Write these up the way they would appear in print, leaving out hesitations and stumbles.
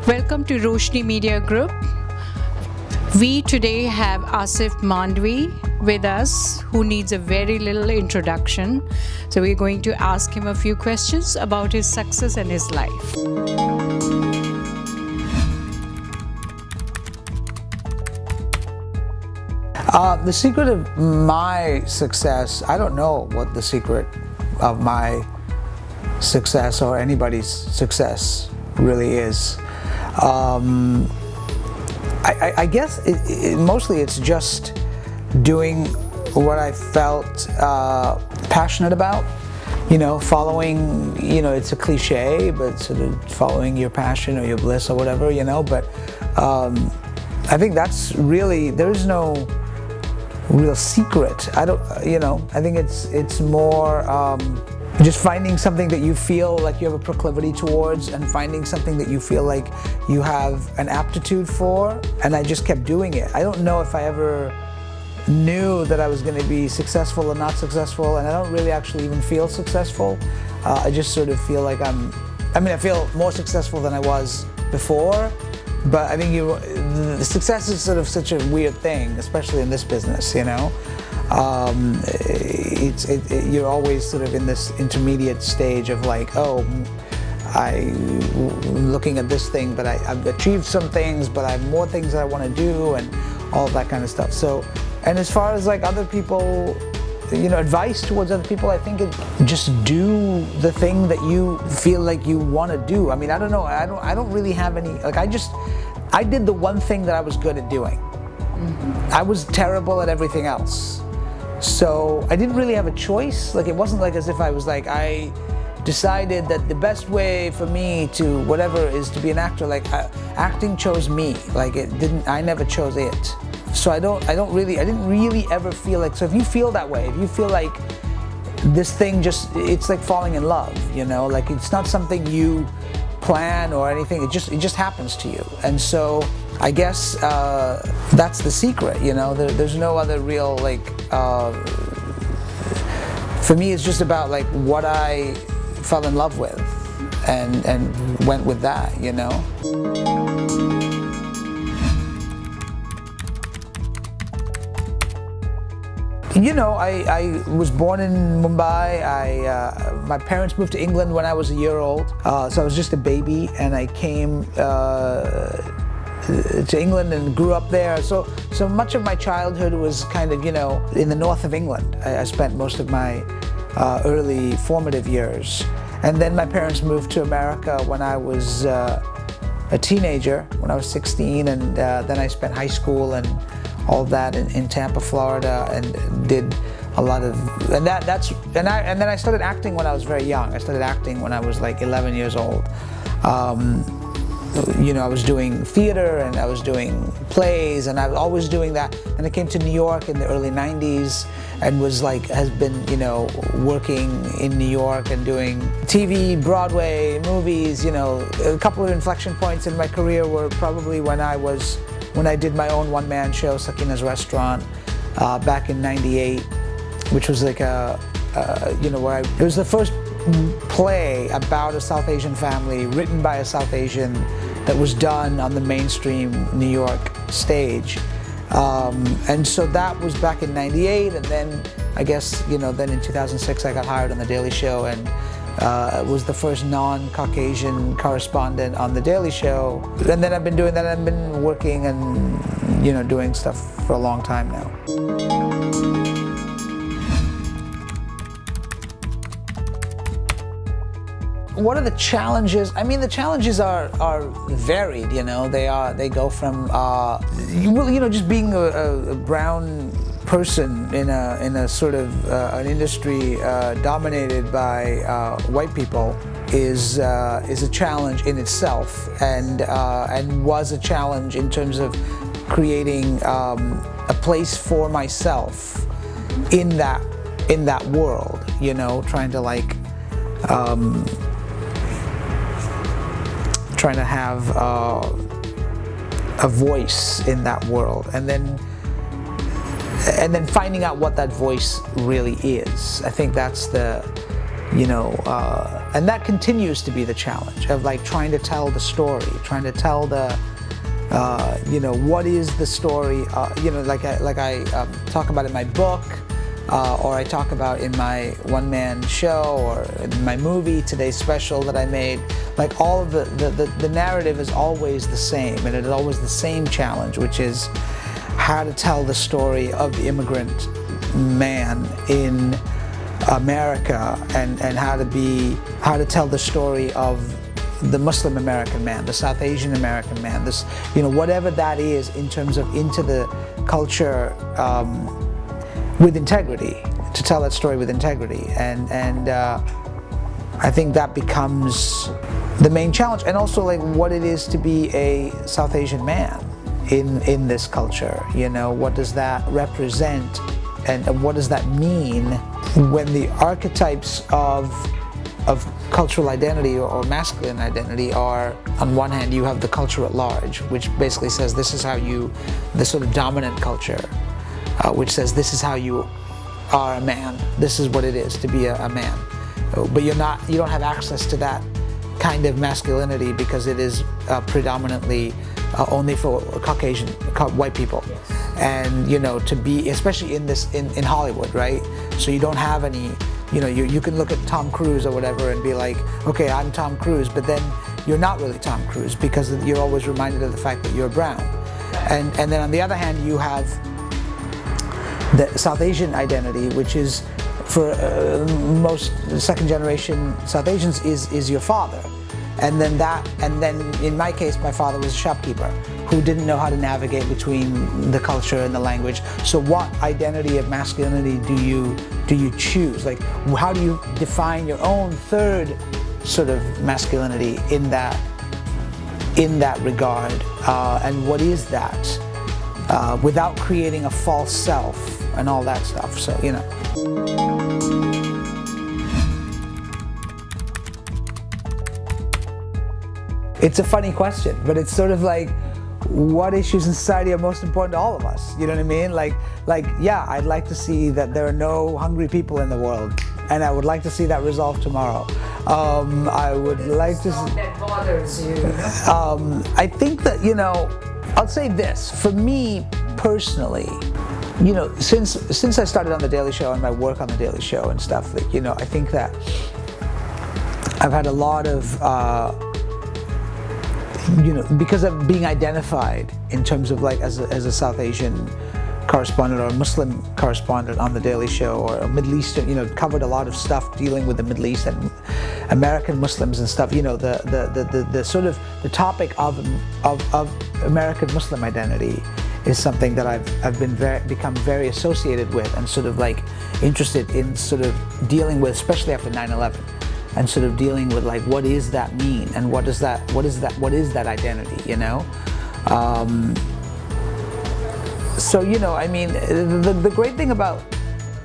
Welcome to Roshni Media Group. We today have Aasif Mandvi with us, who needs a very little introduction. So we're going to ask him a few questions about his success and his life. The secret of my success, I don't know what the secret of my success or anybody's success really is. I guess mostly it's just doing what I felt passionate about, following, it's a cliche, but sort of following your passion or your bliss or whatever, but I think that's really, there's no real secret. I think it's more just finding something that you feel like you have a proclivity towards and finding something that you feel like you have an aptitude for, and I just kept doing it. I don't know if I ever knew that I was going to be successful or not successful, and I don't really actually even feel successful. I just sort of feel like I feel more successful than I was before, but I think the success is sort of such a weird thing, especially in this business, you're always sort of in this intermediate stage of like, oh, I'm looking at this thing, but I've achieved some things, but I have more things that I want to do, and all that kind of stuff. So, and as far as like other people, advice towards other people, I think just do the thing that you feel like you want to do. I mean, I don't know. I don't really have any, like, I did the one thing that I was good at doing. Mm-hmm. I was terrible at everything else. So I didn't really have a choice. Like, it wasn't like as if I was like, I decided that the best way for me to whatever is to be an actor. Like, acting chose me. Like, I never chose it. So I didn't really ever feel like, so if you feel that way, if you feel like this thing it's like falling in love, like it's not something you plan or anything, it just happens to you. And so I guess that's the secret, there's no other real, like, for me it's just about like what I fell in love with and went with that, I was born in Mumbai. My parents moved to England when I was a year old, so I was just a baby, and I came to England and grew up there. So much of my childhood was kind of, in the north of England. I spent most of my early formative years. And then my parents moved to America when I was a teenager, when I was 16, and then I spent high school and all that in Tampa, Florida, and did a lot of, and then I started acting when I was very young. I started acting when I was like 11 years old. I was doing theater and I was doing plays, and I was always doing that. And I came to New York in the early 90s and has been, working in New York and doing TV, Broadway, movies. A couple of inflection points in my career were probably when I did my own one-man show, Sakina's Restaurant, back in '98, which was like it was the first play about a South Asian family written by a South Asian that was done on the mainstream New York stage. And so that was back in '98, and then I guess, then in 2006 I got hired on The Daily Show, and was the first non-Caucasian correspondent on The Daily Show. And then I've been doing that, I've been working and, doing stuff for a long time now. What are the challenges? I mean, the challenges are varied, they go from, just being a brown person in a sort of an industry dominated by white people is a challenge in itself, and was a challenge in terms of creating a place for myself in that world, trying to like trying to have a voice in that world, and then finding out what that voice really is. I think that's the, and that continues to be the challenge of like trying to tell the story, trying to tell the, what is the story, like I talk about in my book, or I talk about in my one-man show, or in my movie, today's special that I made. Like all of the narrative is always the same, and it is always the same challenge, which is how to tell the story of the immigrant man in America, and how to tell the story of the Muslim American man, the South Asian American man, this, whatever that is in terms of into the culture with integrity, to tell that story with integrity, and I think that becomes the main challenge, and also like what it is to be a South Asian man in this culture. What does that represent, and what does that mean when the archetypes of cultural identity or masculine identity are, on one hand, you have the culture at large, which basically says this is how the sort of dominant culture, which says this is how you are a man, this is what it is to be a man. But you don't have access to that kind of masculinity because it is predominantly only for Caucasian, white people. Yes. And to be, especially in Hollywood, right? So you don't have any, you can look at Tom Cruise or whatever and be like, okay, I'm Tom Cruise, but then you're not really Tom Cruise because you're always reminded of the fact that you're brown. And then on the other hand, you have the South Asian identity, which is for most second generation South Asians is your father. And then in my case, my father was a shopkeeper who didn't know how to navigate between the culture and the language. So what identity of masculinity do you choose? Like, how do you define your own third sort of masculinity in that regard? And what is that? Without creating a false self and all that stuff. So, It's a funny question, but it's sort of like, what issues in society are most important to all of us? You know what I mean? Like, yeah, I'd like to see that there are no hungry people in the world, and I would like to see that resolved tomorrow. I would like to see that bothers you. I think that, I'll say this, for me personally, since I started on The Daily Show and my work on The Daily Show and stuff, I think that I've had a lot of, because of being identified in terms of like as a South Asian correspondent or a Muslim correspondent on The Daily Show, or a Middle Eastern, covered a lot of stuff dealing with the Middle East and American Muslims and stuff. The sort of the topic of American Muslim identity is something that I've become very associated with and sort of like interested in sort of dealing with, especially after 9/11. And sort of dealing with like, what does that mean, and what is that identity, So I mean, the great thing about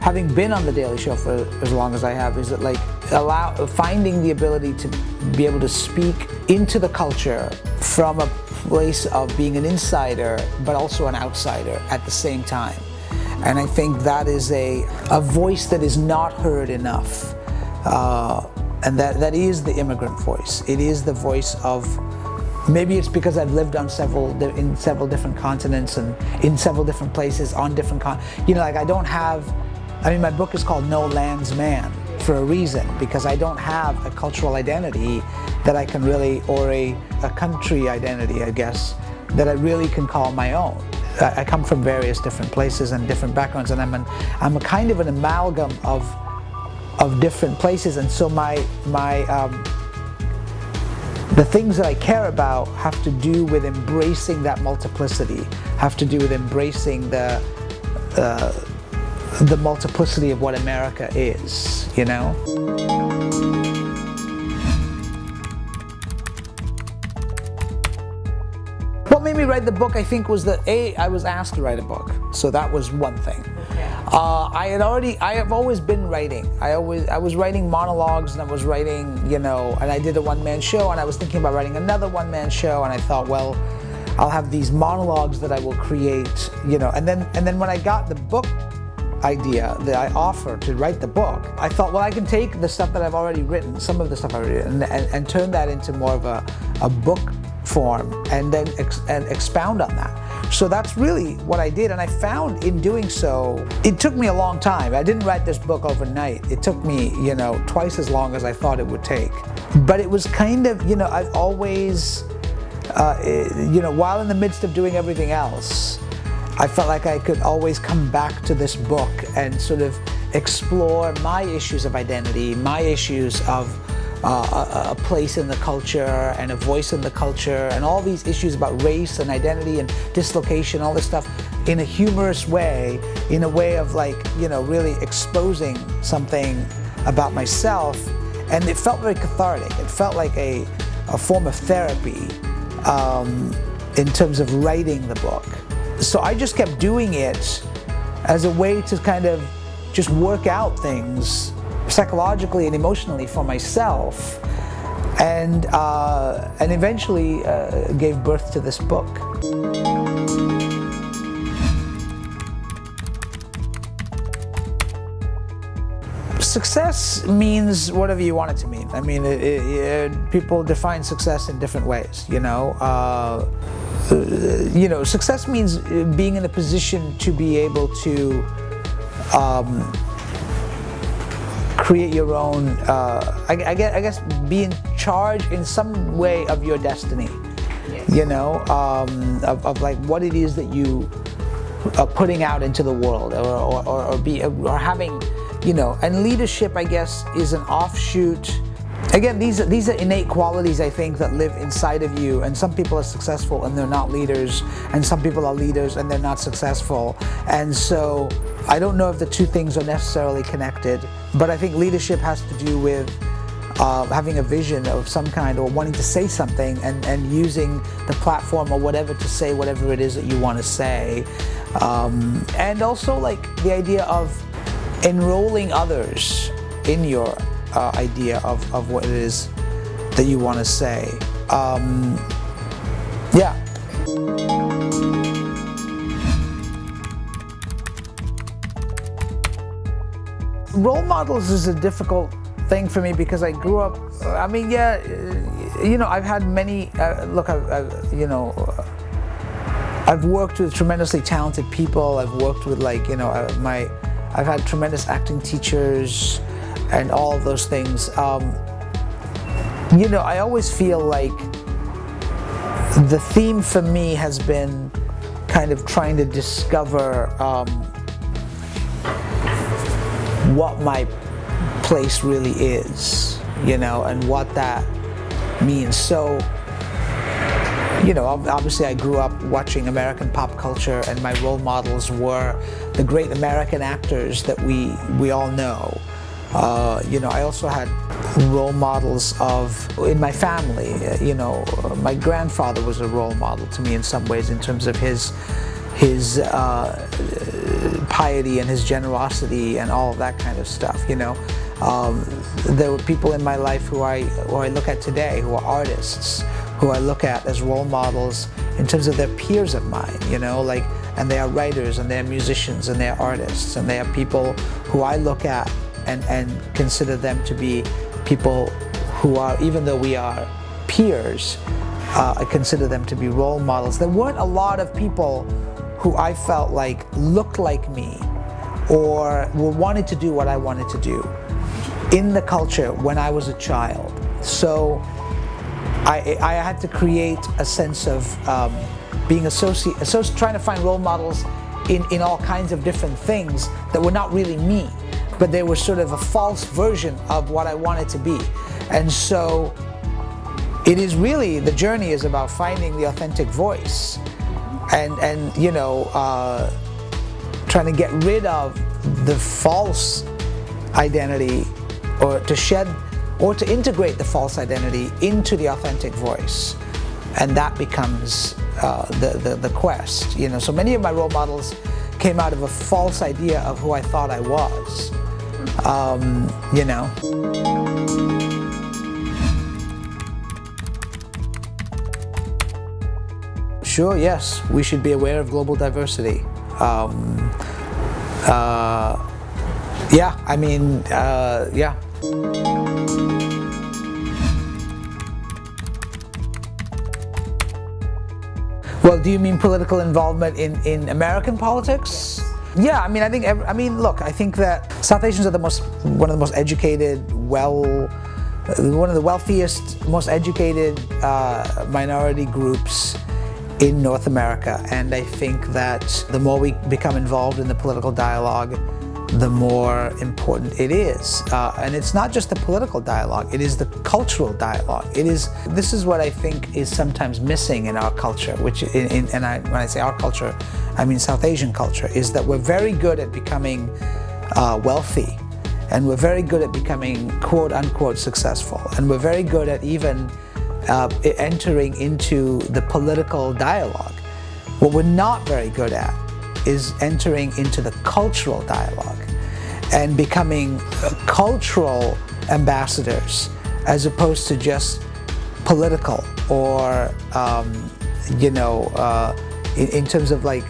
having been on The Daily Show for as long as I have is that like finding the ability to be able to speak into the culture from a place of being an insider but also an outsider at the same time. And I think that is a voice that is not heard enough. And that is the immigrant voice. It is the voice of, maybe it's because I've lived on in several different continents and in several different places on different like my book is called No Land's Man for a reason, because I don't have a cultural identity that I can really, or a country identity, I guess, that I really can call my own. I come from various different places and different backgrounds, and I'm a kind of an amalgam of different places, and so the things that I care about have to do with embracing that multiplicity, have to do with embracing the multiplicity of what America is, What made me write the book, I think, was that I was asked to write a book, so that was one thing. I have always been writing. I was writing monologues, and I was writing, and I did a one-man show, and I was thinking about writing another one-man show, and I thought, well, I'll have these monologues that I will create, and then when I got the book idea that I offered to write the book, I thought, well, I can take the stuff that I've already written, some of the stuff I've already written, and turn that into more of a book form, and then expound on that. So that's really what I did, and I found in doing so, it took me a long time. I didn't write this book overnight. It took me, twice as long as I thought it would take. But it was kind of, I've always, while in the midst of doing everything else, I felt like I could always come back to this book and sort of explore my issues of identity, my issues of a place in the culture and a voice in the culture, and all these issues about race and identity and dislocation, all this stuff, in a humorous way, in a way of really exposing something about myself. And it felt very cathartic. It felt like a form of therapy in terms of writing the book. So I just kept doing it as a way to kind of just work out things psychologically and emotionally for myself, and eventually gave birth to this book. Success means whatever you want it to mean. I mean, people define success in different ways, success means being in a position to be able to create your own, I guess be in charge in some way of your destiny. Yes. Of like what it is that you are putting out into the world, or having, and leadership, I guess, is an offshoot. Again, these are innate qualities, I think, that live inside of you, and some people are successful and they're not leaders, and some people are leaders and they're not successful. And so I don't know if the two things are necessarily connected, but I think leadership has to do with having a vision of some kind, or wanting to say something, and using the platform or whatever to say whatever it is that you want to say. And also the idea of enrolling others in your idea of what it is that you want to say. Yeah. Role models is a difficult thing for me because I grew up, I've had many, I've worked with tremendously talented people. I've worked with I've had tremendous acting teachers and all of those things. I always feel like the theme for me has been kind of trying to discover what my place really is, and what that means. So, obviously I grew up watching American pop culture, and my role models were the great American actors that we all know. I also had role models in my family. My grandfather was a role model to me in some ways, in terms of his piety and his generosity and all of that kind of stuff. There were people in my life who I look at today, who are artists, who I look at as role models in terms of their peers of mine, and they are writers, and they are musicians, and they are artists, and they are people who I look at and consider them to be people who are, even though we are peers, I consider them to be role models. There weren't a lot of people who I felt like looked like me or wanted to do what I wanted to do in the culture when I was a child. So I had to create a sense of being trying to find role models in all kinds of different things that were not really me, but they were sort of a false version of what I wanted to be. And so it is really, the journey is about finding the authentic voice and trying to get rid of the false identity, or to integrate the false identity into the authentic voice. And that becomes the quest. So many of my role models came out of a false idea of who I thought I was. Sure, yes, we should be aware of global diversity. Yeah, I mean, yeah. Well, do you mean political involvement in American politics? Yeah, I mean, I think, look, I think that South Asians are one of the most educated, one of the wealthiest, most educated minority groups in North America. And I think that the more we become involved in the political dialogue, the more important it is. And it's not just the political dialogue, it is the cultural dialogue. This is what I think is sometimes missing in our culture, which, when I say our culture, I mean South Asian culture, is that we're very good at becoming wealthy, and we're very good at becoming quote unquote successful, and we're very good at even entering into the political dialogue. What we're not very good at is entering into the cultural dialogue and becoming cultural ambassadors as opposed to just political, or in terms of, like,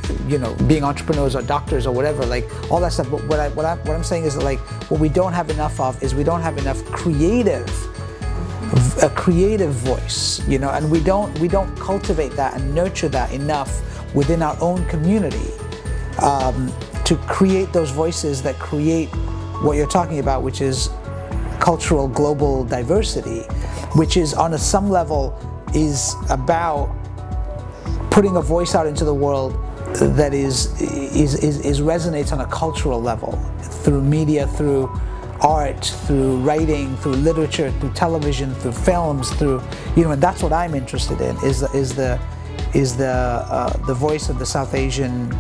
being entrepreneurs or doctors or whatever, like all that stuff. But what I'm saying is that, like, what we don't have enough of is we don't have enough a creative voice, and we don't cultivate that and nurture that enough within our own community to create those voices that create what you're talking about, which is cultural global diversity, which is on some level is about putting a voice out into the world that resonates on a cultural level, through media, through art, through writing, through literature, through television, through films, and that's what I'm interested in, is the voice of the South Asian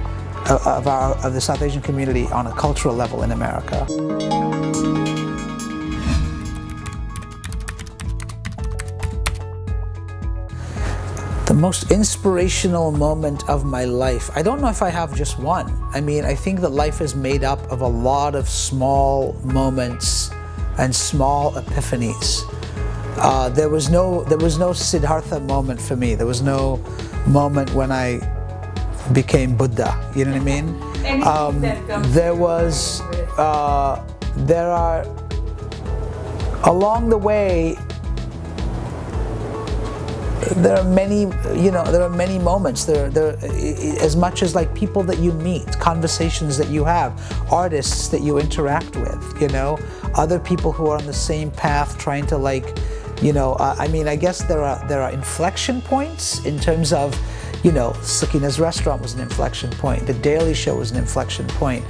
of the South Asian community on a cultural level in America. The most inspirational moment of my life, I don't know if I have just one. I mean, I think that life is made up of a lot of small moments and small epiphanies. There was no Siddhartha moment for me. There was no moment when I became Buddha, you know what I mean? There are, along the way, there are many moments. There as much as, like, people that you meet, conversations that you have, artists that you interact with, other people who are on the same path trying to, like, I guess there are inflection points in terms of, Sakina's Restaurant was an inflection point. The Daily Show was an inflection point.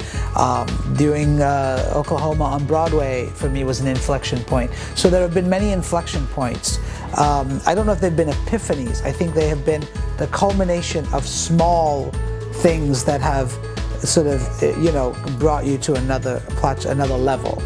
Doing Oklahoma on Broadway for me was an inflection point. So there have been many inflection points. I don't know if they've been epiphanies. I think they have been the culmination of small things that have sort of, brought you to another level,